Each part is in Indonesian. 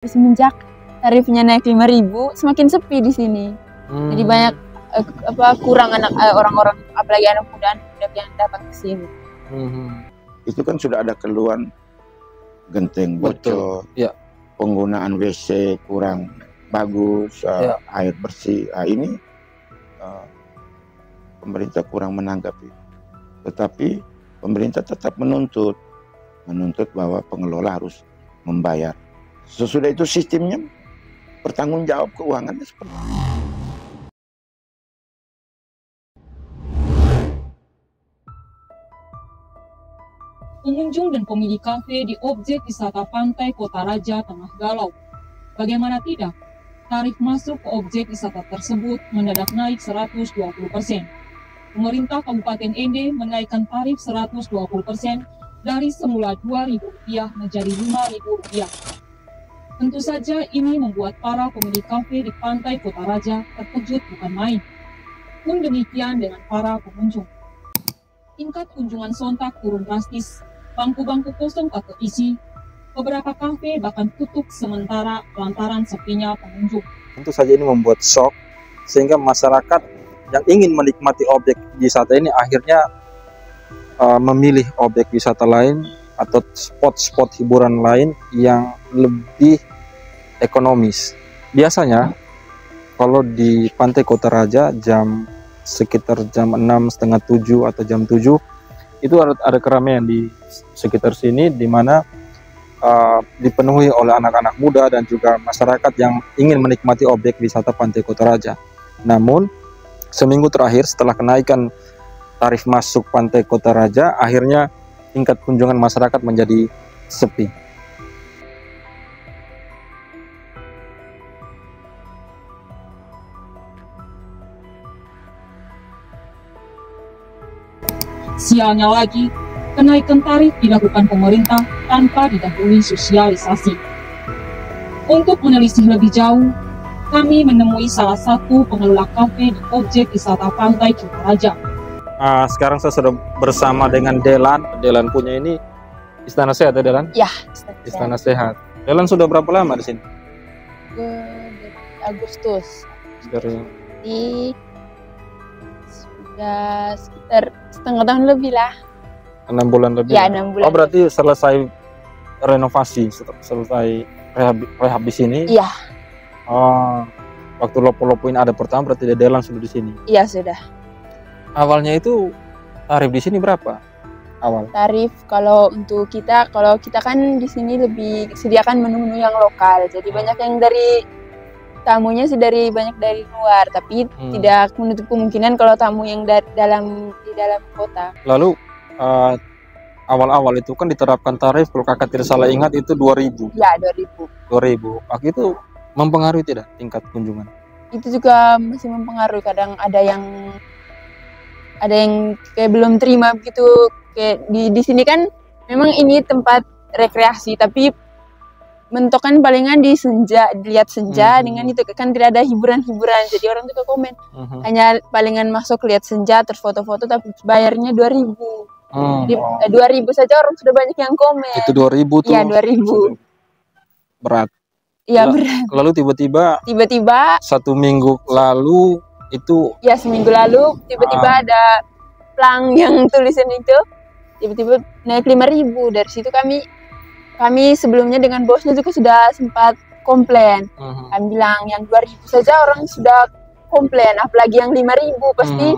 Semenjak tarifnya naik 5.000, semakin sepi di sini. Jadi banyak kurang orang-orang, apalagi anak muda yang datang ke sini. Itu kan sudah ada keluhan genteng bocor, ya. Penggunaan WC kurang bagus, air bersih. Ini pemerintah kurang menanggapi. Tetapi pemerintah tetap menuntut bahwa pengelola harus membayar. Sesudah itu sistemnya bertanggung jawab keuangannya seperti itu. Pengunjung dan pemilik kafe di objek wisata pantai Kota Raja tengah galau. Bagaimana tidak, tarif masuk ke objek wisata tersebut mendadak naik 120%. Pemerintah Kabupaten Ende menaikkan tarif 120% dari semula Rp2.000 menjadi Rp5.000. Tentu saja ini membuat para pemilik kafe di pantai Kota Raja terkejut bukan main. Pun demikian dengan para pengunjung. Tingkat kunjungan sontak turun drastis, bangku-bangku kosong tak terisi, beberapa kafe bahkan tutup sementara lantaran sepinya pengunjung. Tentu saja ini membuat shock, sehingga masyarakat yang ingin menikmati objek wisata ini akhirnya memilih objek wisata lain atau spot-spot hiburan lain yang lebih ekonomis. Biasanya kalau di pantai Kota Raja sekitar jam 6, setengah 7 atau jam 7 itu ada keramaian di sekitar sini, di mana dipenuhi oleh anak-anak muda dan juga masyarakat yang ingin menikmati objek wisata pantai Kota Raja. Namun seminggu terakhir setelah kenaikan tarif masuk pantai Kota Raja, akhirnya tingkat kunjungan masyarakat menjadi sepi. Sialnya lagi, kenaikan tarif dilakukan pemerintah tanpa didahului sosialisasi. Untuk menelisik lebih jauh, kami menemui salah satu pengelola kafe di objek wisata pantai Kota Raja. Sekarang saya sudah bersama dengan Delan. Delan punya ini Istana Sehat ya, Delan? Ya, Istana Sehat. Delan sudah berapa lama di sini? Dari Agustus. Dari sudah sekitar setengah tahun lebih lah. 6 bulan lebih. Ya, 6 bulan. Oh, berarti selesai renovasi, selesai rehab di sini? Iya. Oh, waktu lopo-lopoin ada pertama berarti Delan sudah di sini? Iya, sudah. Awalnya itu tarif di sini berapa? Awal tarif kalau kita kan di sini lebih sediakan menu-menu yang lokal, jadi banyak yang dari tamunya sih banyak dari luar, tapi tidak menutup kemungkinan kalau tamu yang di dalam kota. Lalu awal-awal itu kan diterapkan tarif, kalau kakak tidak salah ingat itu 2.000. Ya, 2.000. Waktu itu mempengaruhi tidak tingkat kunjungan? Itu juga masih mempengaruhi, kadang ada yang kayak belum terima begitu. Kayak di sini kan memang ini tempat rekreasi, tapi mentokan palingan dilihat senja dengan itu kan tidak ada hiburan-hiburan, jadi orang juga komen hanya palingan masuk lihat senja terus foto-foto, tapi bayarnya 2.000. Jadi 2.000 saja orang sudah banyak yang komen. Itu 2.000 tuh? Iya, 2.000. Berat. Iya, berat. Lalu tiba-tiba 1 minggu lalu itu? Ya, seminggu lalu tiba-tiba ada plang yang tulisan itu, tiba-tiba naik 5.000. Dari situ kami sebelumnya dengan bosnya juga sudah sempat komplain. Kami bilang yang 2.000 saja orang sudah komplain, apalagi yang 5.000 pasti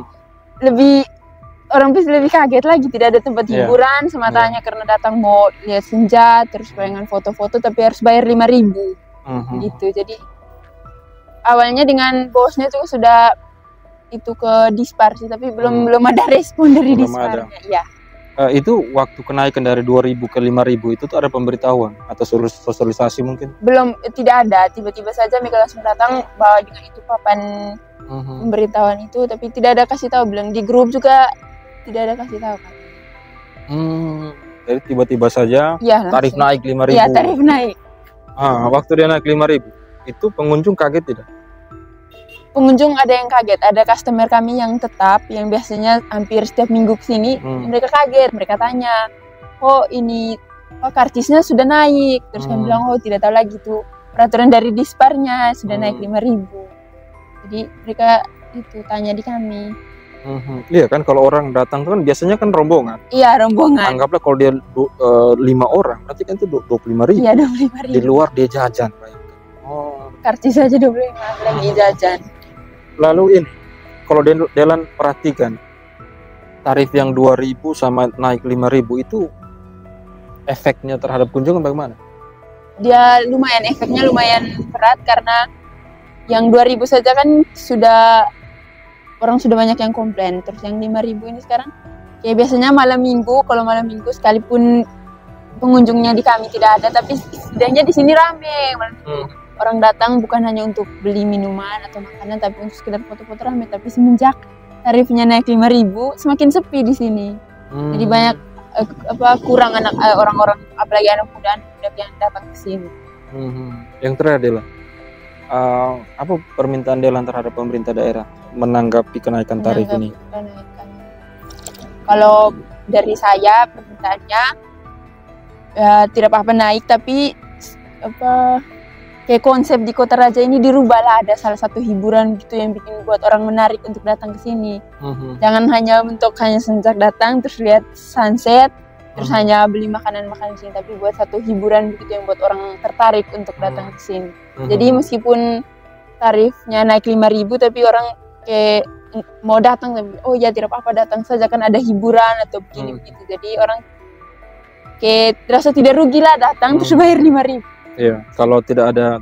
orang pasti lebih kaget lagi, tidak ada tempat hiburan sematanya karena datang mau lihat senja terus pengen foto-foto tapi harus bayar 5.000 gitu. Jadi awalnya dengan bosnya juga sudah itu ke Dispar sih, tapi belum ada respon dari Disparnya. Iya. Itu waktu kenaikan dari 2.000 ke 5.000 itu tuh ada pemberitahuan atau sosialisasi mungkin? Belum, tidak ada. Tiba-tiba saja mereka langsung datang bawa dengan itu papan pemberitahuan itu, tapi tidak ada kasih tahu. Bilang di grup juga tidak ada kasih tahu kan. Jadi tiba-tiba saja tarif naik 5.000. Iya, tarif naik. Waktu dia naik 5.000 itu pengunjung kaget tidak? Pengunjung ada yang kaget, ada customer kami yang tetap, yang biasanya hampir setiap minggu kesini, mereka kaget, mereka tanya, ini karcisnya sudah naik, terus kami bilang, tidak tahu lagi tuh peraturan dari Disparnya sudah naik 5.000. Jadi mereka itu tanya di kami. Iya kan, kalau orang datang kan biasanya kan rombongan. Iya, rombongan. Anggaplah kalau dia 5 orang, berarti kan itu 25.000. Iya, 25.000. Di luar dia jajan. Karcis saja 25 lagi jajan. Lalu ini, kalau Delan perhatikan, tarif yang 2.000 sama naik 5.000 itu efeknya terhadap kunjungan bagaimana? Dia efeknya lumayan berat karena yang 2.000 saja kan orang sudah banyak yang komplain. Terus yang 5.000 ini sekarang kayak biasanya malam minggu, kalau malam minggu sekalipun pengunjungnya di kami tidak ada, tapi setidaknya di sini rame malam minggu. Orang datang bukan hanya untuk beli minuman atau makanan, tapi untuk sekedar foto-foto rame. Tapi semenjak tarifnya naik 5.000, semakin sepi di sini. Jadi banyak kurang orang-orang, apalagi anak muda yang datang ke sini. Yang terakhir Delan, apa permintaan Delan terhadap pemerintah daerah menanggapi kenaikan tarif ini? Kalau dari saya permintaannya tidak apa-apa naik, tapi kayak konsep di Kota Raja ini dirubahlah, ada salah satu hiburan gitu yang bikin buat orang menarik untuk datang ke sini. Jangan hanya sejak datang terus lihat sunset, terus hanya beli makanan-makanan di sini, tapi buat satu hiburan gitu yang buat orang tertarik untuk datang ke sini. Jadi meskipun tarifnya naik 5.000, tapi orang kayak mau datang, tapi oh ya tidak apa-apa datang saja kan ada hiburan atau begini begitu. Jadi orang kayak terasa tidak rugi lah datang terus bayar 5.000. Iya, kalau tidak ada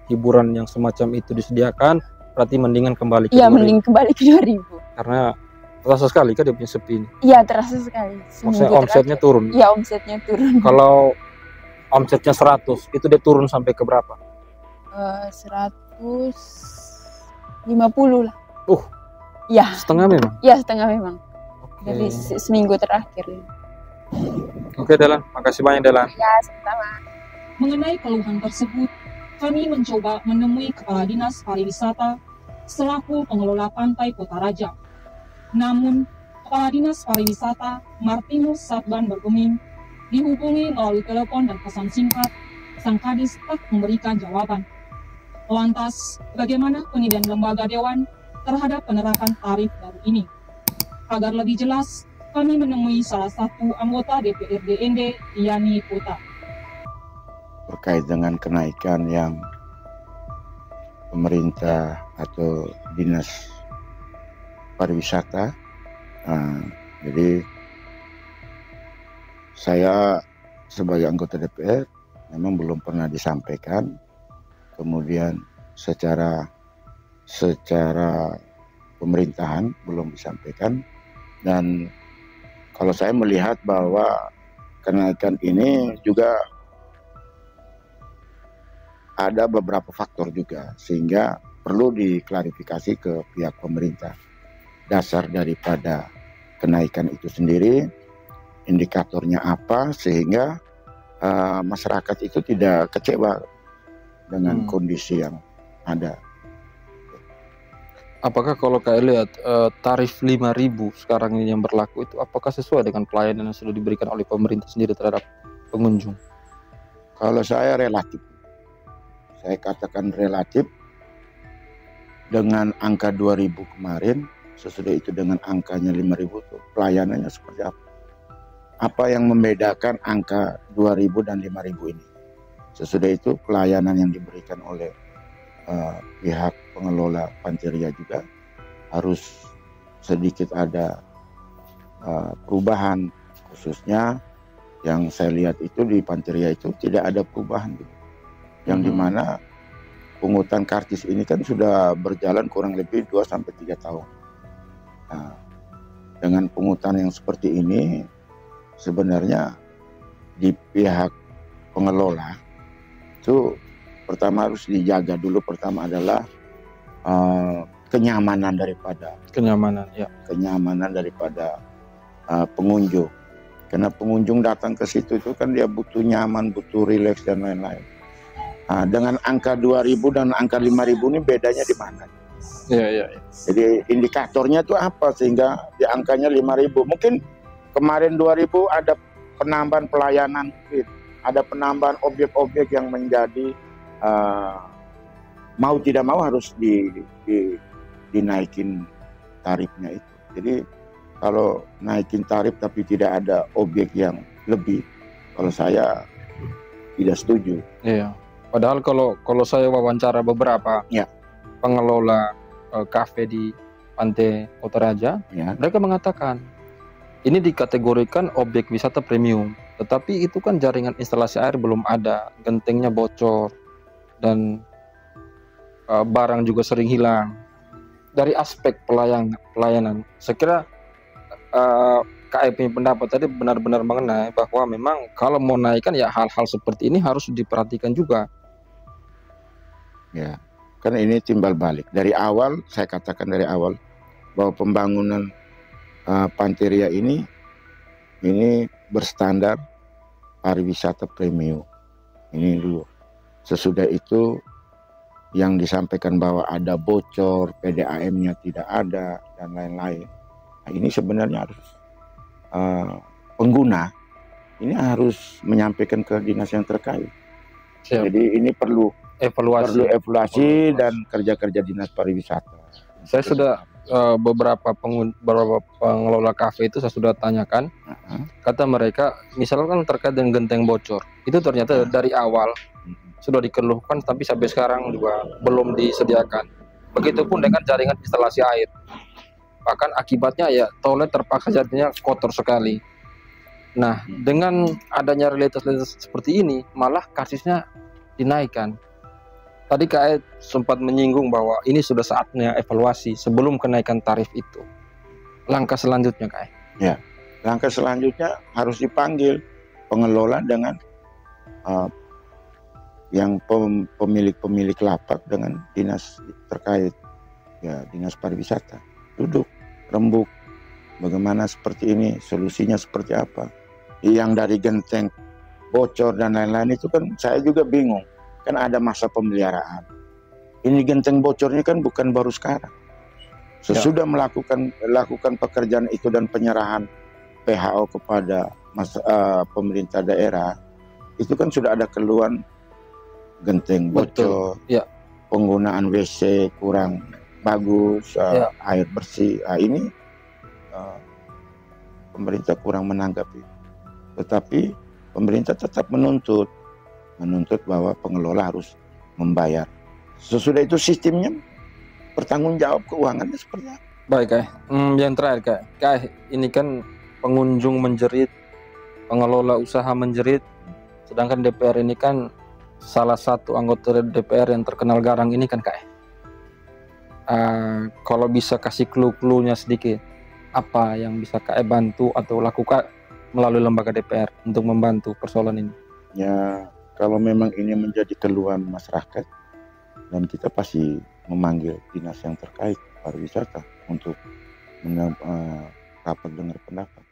hiburan yang semacam itu disediakan, berarti mendingan kembali ke 2.000. Iya, mending kembali ke 2.000. Karena terasa sekali kan dia punya sepi ini. Iya, terasa sekali. Maksudnya omsetnya turun. Iya, omsetnya turun. Kalau omsetnya 100, itu dia turun sampai ke berapa? 150 lah. Iya. Setengah memang? Iya, setengah memang. Okay. Dari seminggu terakhir. Oke, Delan. Makasih banyak, Delan. Ya, sama-sama. Mengenai keluhan tersebut, kami mencoba menemui Kepala Dinas Pariwisata selaku pengelola pantai Kota Raja. Namun, Kepala Dinas Pariwisata Martinus Satban Bergeming dihubungi melalui telepon dan pesan singkat, sang kadis tak memberikan jawaban. Lantas, bagaimana penilaian lembaga dewan terhadap penerapan tarif baru ini? Agar lebih jelas, kami menemui salah satu anggota DPRD ND, Yani Putra. Terkait dengan kenaikan yang pemerintah atau dinas pariwisata, jadi saya sebagai anggota DPR memang belum pernah disampaikan, kemudian secara pemerintahan belum disampaikan, dan kalau saya melihat bahwa kenaikan ini juga ada beberapa faktor juga, sehingga perlu diklarifikasi ke pihak pemerintah. Dasar daripada kenaikan itu sendiri, indikatornya apa, sehingga masyarakat itu tidak kecewa dengan kondisi yang ada. Apakah kalau kalian lihat tarif 5.000 sekarang ini yang berlaku itu, apakah sesuai dengan pelayanan yang sudah diberikan oleh pemerintah sendiri terhadap pengunjung? Kalau saya relatif. Saya katakan relatif, dengan angka 2.000 kemarin, sesudah itu dengan angkanya 5.000 itu pelayanannya seperti apa? Apa yang membedakan angka 2.000 dan 5.000 ini? Sesudah itu pelayanan yang diberikan oleh pihak pengelola Panteria juga harus sedikit ada perubahan, khususnya yang saya lihat itu di Panteria itu tidak ada perubahan gitu. Yang dimana pungutan karcis ini kan sudah berjalan kurang lebih 2-3 tahun. Nah, dengan pungutan yang seperti ini, sebenarnya di pihak pengelola itu pertama harus dijaga dulu. Pertama adalah kenyamanan daripada pengunjung. Karena pengunjung datang ke situ itu kan dia butuh nyaman, butuh rileks dan lain-lain. Nah, dengan angka 2.000 dan angka 5.000 ini bedanya di mana? Iya. Jadi indikatornya itu apa sehingga di angkanya 5.000? Mungkin kemarin 2.000 ada penambahan pelayanan, ada penambahan objek-objek yang menjadi mau tidak mau harus dinaikin tarifnya itu. Jadi kalau naikin tarif tapi tidak ada objek yang lebih, kalau saya tidak setuju. Iya. Padahal kalau saya wawancara beberapa pengelola kafe di Pantai Kotaraja, mereka mengatakan ini dikategorikan objek wisata premium, tetapi itu kan jaringan instalasi air belum ada, gentengnya bocor, dan barang juga sering hilang. Dari aspek pelayanan, saya kira KAI punya pendapat tadi benar-benar mengenai bahwa memang kalau mau naikkan ya hal-hal seperti ini harus diperhatikan juga. Ya, karena ini timbal balik. Dari awal, saya katakan dari awal bahwa pembangunan Pantai Ria ini berstandar pariwisata premium. Ini dulu. Sesudah itu yang disampaikan bahwa ada bocor, PDAM-nya tidak ada, dan lain-lain. Nah, ini sebenarnya harus pengguna ini harus menyampaikan ke dinas yang terkait. Siap. Jadi ini perlu evaluasi dan kerja-kerja dinas pariwisata. Saya sudah beberapa pengelola kafe itu saya sudah tanyakan. Kata mereka, misalkan terkait dengan genteng bocor, itu ternyata dari awal sudah dikeluhkan, tapi sampai sekarang juga belum disediakan. Begitupun dengan jaringan instalasi air. Bahkan akibatnya ya toilet terpaksa jadinya kotor sekali. Nah, dengan adanya realitas seperti ini, malah kasusnya dinaikkan. Tadi KAI sempat menyinggung bahwa ini sudah saatnya evaluasi sebelum kenaikan tarif itu. Langkah selanjutnya KAI? Ya, langkah selanjutnya harus dipanggil pengelola dengan yang pemilik lapak dengan dinas terkait, ya dinas pariwisata. Duduk, rembuk, bagaimana seperti ini, solusinya seperti apa. Yang dari genteng bocor dan lain-lain itu kan saya juga bingung. Kan ada masa pemeliharaan. Ini genteng bocornya kan bukan baru sekarang. Sesudah melakukan pekerjaan itu dan penyerahan PHO kepada pemerintah daerah, itu kan sudah ada keluhan genteng bocor, penggunaan WC kurang bagus, air bersih. Nah, ini pemerintah kurang menanggapi. Tetapi pemerintah tetap menuntut bahwa pengelola harus membayar. Sesudah itu sistemnya bertanggung jawab keuangannya seperti apa. Baik, KAI. Yang terakhir, KAI, ini kan pengunjung menjerit, pengelola usaha menjerit, sedangkan DPR ini kan salah satu anggota DPR yang terkenal garang ini kan KAI. Kalau bisa kasih clue-cluenya sedikit, apa yang bisa KAI bantu atau lakukan melalui lembaga DPR untuk membantu persoalan ini? Ya, kalau memang ini menjadi keluhan masyarakat, dan kita pasti memanggil dinas yang terkait pariwisata untuk rapat dengar pendapat.